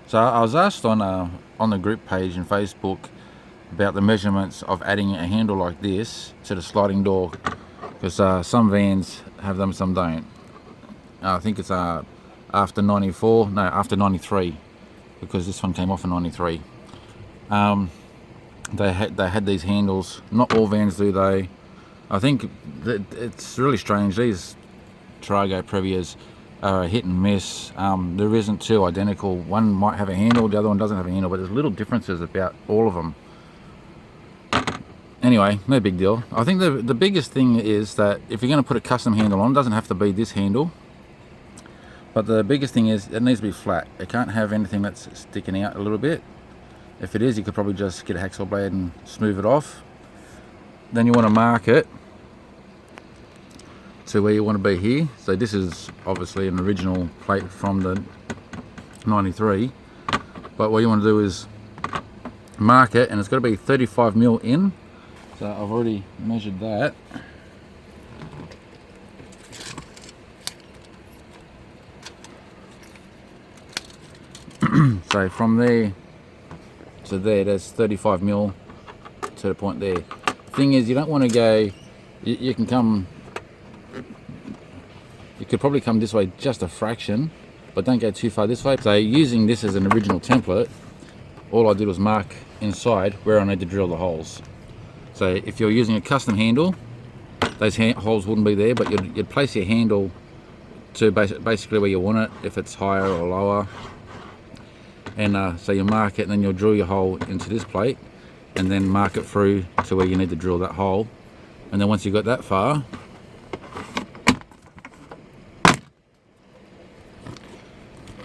So I was asked on the group page in Facebook about the measurements of adding a handle like this to the sliding door, because some vans have them, some don't. I think it's after 94, no, after 93, because this one came off in 93. They had these handles. Not all vans do though. I think that it's really strange. These Tarago Previas are a hit and miss. There isn't two identical. One might have a handle, the other one doesn't have a handle, but there's little differences about all of them. Anyway, no big deal. I think the biggest thing is that if you're going to put a custom handle on, it doesn't have to be this handle, but the biggest thing is it needs to be flat. It can't have anything that's sticking out a little bit. If it is, you could probably just get a hacksaw blade and smooth it off. Then you want to mark it to where you want to be here. So this is obviously an original plate from the 93, but what you want to do is mark it, and it's got to be 35mm in. So I've already measured that. So from there to there, there's 35mm to the point there. Thing is, you don't want to go, you can come, you could probably come this way just a fraction, but don't go too far this way. So using this as an original template, all I did was mark inside where I need to drill the holes. So if you're using a custom handle, those holes wouldn't be there, but you'd place your handle to basically where you want it, if it's higher or lower. And so you mark it, and then you'll drill your hole into this plate, and then mark it through to where you need to drill that hole. And then once you've got that far,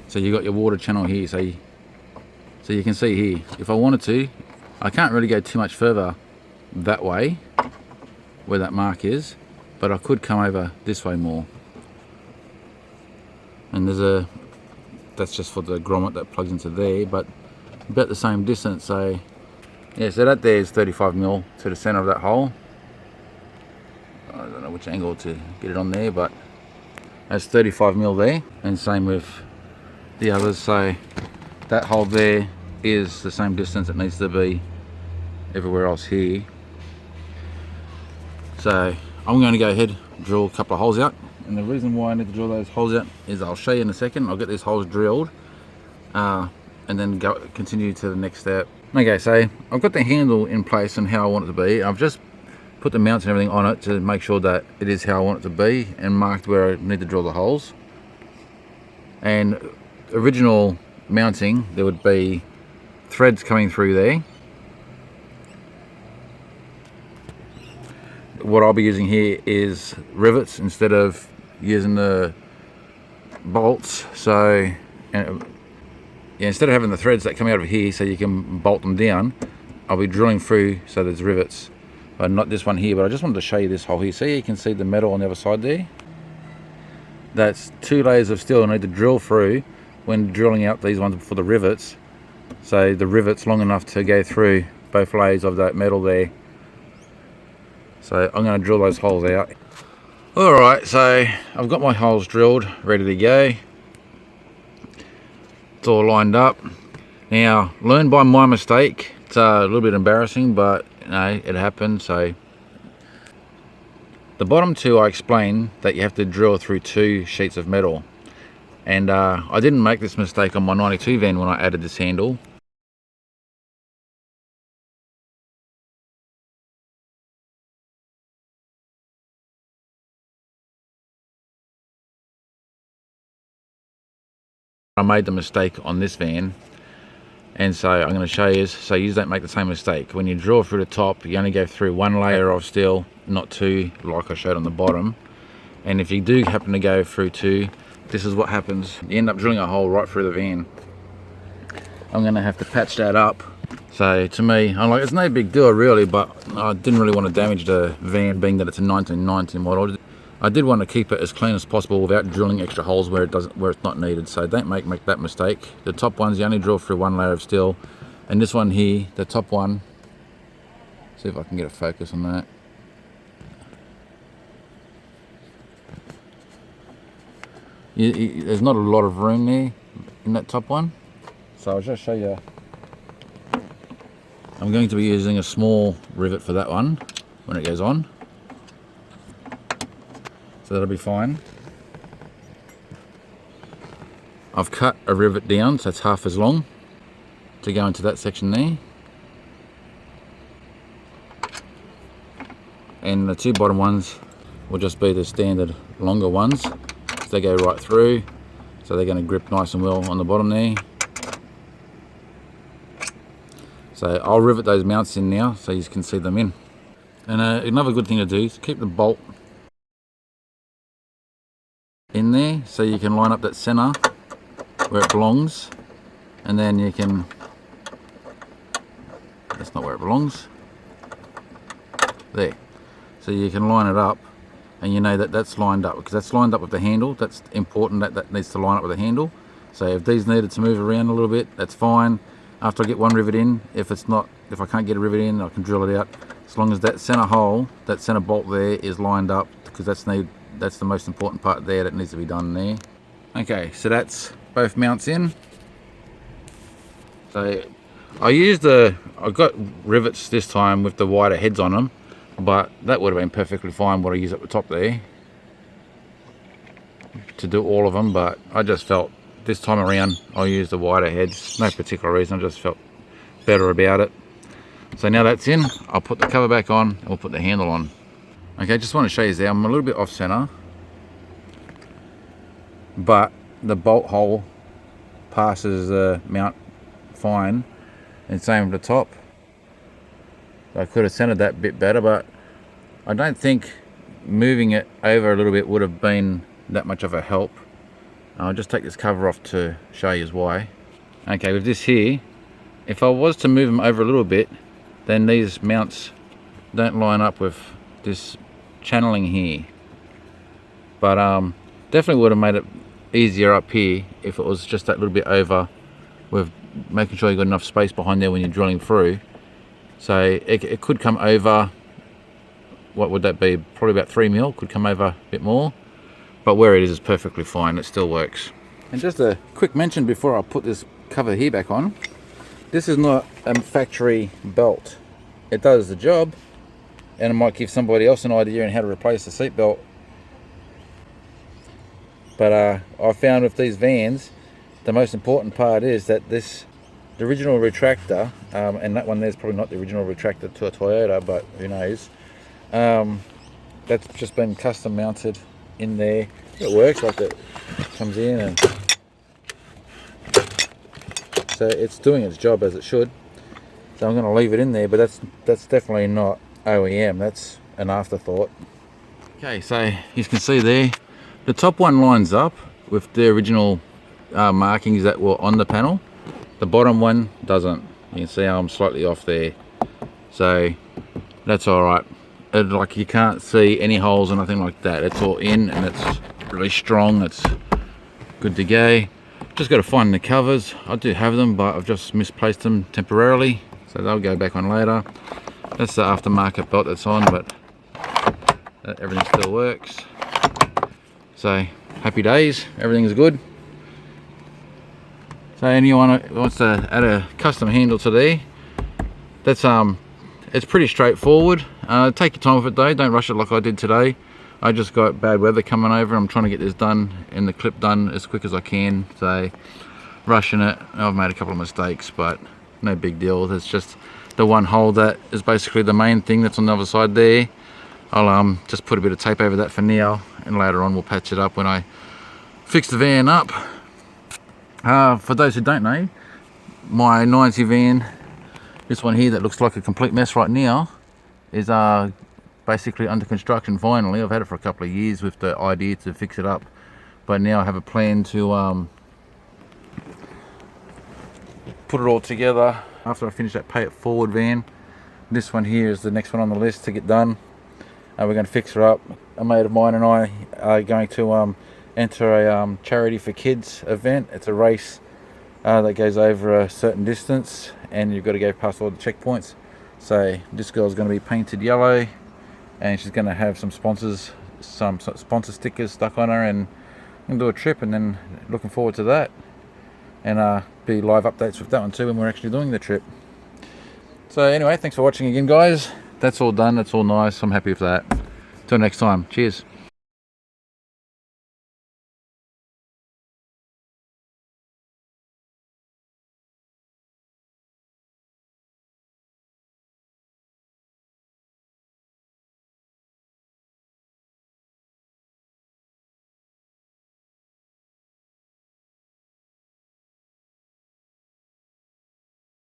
so you got your water channel here. So you can see here, if I wanted to, I can't really go too much further that way where that mark is, but I could come over this way more. And that's just for the grommet that plugs into there, but about the same distance. So yeah, so that there is 35mm to the center of that hole. I don't know which angle to get it on there, but that's 35mm there, and same with the others. So that hole there is the same distance it needs to be everywhere else here. So I'm going to go ahead and drill a couple of holes out, and the reason why I need to drill those holes out is I'll show you in a second. I'll get these holes drilled and then continue to the next step. Okay, so I've got the handle in place and how I want it to be. I've just put the mounts and everything on it to make sure that it is how I want it to be, and marked where I need to drill the holes. And original mounting, there would be threads coming through there. What I'll be using here is rivets instead of using the bolts. So yeah, instead of having the threads that come out of here so you can bolt them down, I'll be drilling through so there's rivets. But not this one here, but I just wanted to show you this hole here. See, you can see the metal on the other side there? That's 2 layers of steel I need to drill through when drilling out these ones for the rivets. So the rivet's long enough to go through both layers of that metal there. So I'm going to drill those holes out. Alright, so I've got my holes drilled, ready to go. It's all lined up. Now, learn by my mistake. It's a little bit embarrassing, but you know, it happened. So the bottom two, I explained that you have to drill through 2 sheets of metal. And I didn't make this mistake on my 92 van when I added this handle. I made the mistake on this van, and so I'm going to show you, so you don't make the same mistake. When you drill through the top, you only go through 1 layer of steel, not 2 like I showed on the bottom. And if you do happen to go through 2, this is what happens. You end up drilling a hole right through the van. I'm going to have to patch that up. So to me, I'm like, it's no big deal really, but I didn't really want to damage the van, being that it's a 1990 model. I did want to keep it as clean as possible without drilling extra holes where it's not needed. So don't make that mistake. The top ones, you only drill through 1 layer of steel, and this one here, the top one, see if I can get a focus on that. There's not a lot of room there in that top one, So I'll just show you. I'm going to be using a small rivet for that one when it goes on. So that'll be fine. I've cut a rivet down so it's half as long to go into that section there. And the two bottom ones will just be the standard longer ones. So they go right through. So they're going to grip nice and well on the bottom there. So I'll rivet those mounts in now so you can see them in. And another good thing to do is keep the bolt in there so you can line up that center where it belongs, and then you can, that's not where it belongs, there. So you can line it up and you know that that's lined up, because that's lined up with the handle. That's important, that needs to line up with the handle. So if these needed to move around a little bit, that's fine. After I get one rivet in, if I can't get a rivet in, I can drill it out. As long as that center hole, that center bolt there is lined up, because that's the most important part there that needs to be done there. Okay, so that's both mounts in. So I got rivets this time with the wider heads on them, but that would have been perfectly fine what I use at the top there to do all of them, but I just felt this time around I'll use the wider heads. No particular reason, I just felt better about it. So now that's in, I'll put the cover back on and we'll put the handle on. Okay, just want to show you there, I'm a little bit off center, but the bolt hole passes the mount fine, and same with the top. I could have centered that bit better, but I don't think moving it over a little bit would have been that much of a help. I'll just take this cover off to show you why. Okay, with this here, if I was to move them over a little bit, then these mounts don't line up with this channeling here. But definitely would have made it easier up here if it was just that little bit over, with making sure you got enough space behind there when you're drilling through. So it could come over, what would that be, probably about 3 mil, could come over a bit more, but where it is perfectly fine, it still works. And just a quick mention before I put this cover here back on, this is not a factory belt. It does the job, and it might give somebody else an idea on how to replace the seat belt. But I found with these vans, the most important part is that the original retractor, and that one there's probably not the original retractor to a Toyota, but who knows, that's just been custom mounted in there. It works, like it comes in, and so it's doing its job as it should. So I'm going to leave it in there, but that's definitely not OEM, that's an afterthought. Okay, so you can see there, the top one lines up with the original markings that were on the panel. The bottom one doesn't. You can see how I'm slightly off there. So that's alright. Like, you can't see any holes or nothing like that. It's all in and it's really strong. It's good to go. Just got to find the covers. I do have them, but I've just misplaced them temporarily. So they'll go back on later. That's the aftermarket belt that's on, but everything still works. So happy days, everything's good. So anyone who wants to add a custom handle to there, that's it's pretty straightforward. Take your time with it though, don't rush it like I did today. I just got bad weather coming over. I'm trying to get this done and the clip done as quick as I can, so rushing it. I've made a couple of mistakes, but no big deal. It's just the one hole that is basically the main thing that's on the other side there. I'll just put a bit of tape over that for now, and later on we'll patch it up when I fix the van up. For those who don't know, my 90 van, this one here that looks like a complete mess right now, is basically under construction finally. I've had it for a couple of years with the idea to fix it up, but now I have a plan to put it all together after I finish that pay it forward van. This one here is the next one on the list to get done. We're going to fix her up. A mate of mine and I are going to enter a charity for kids event. It's a race that goes over a certain distance, and you've got to go past all the checkpoints. So this girl's going to be painted yellow, and she's going to have some sponsors, some sponsor stickers stuck on her, and do a trip, and then looking forward to that. And be live updates with that one too when we're actually doing the trip. So anyway, thanks for watching again, guys. That's all done. That's all nice. I'm happy with that. Till next time. Cheers.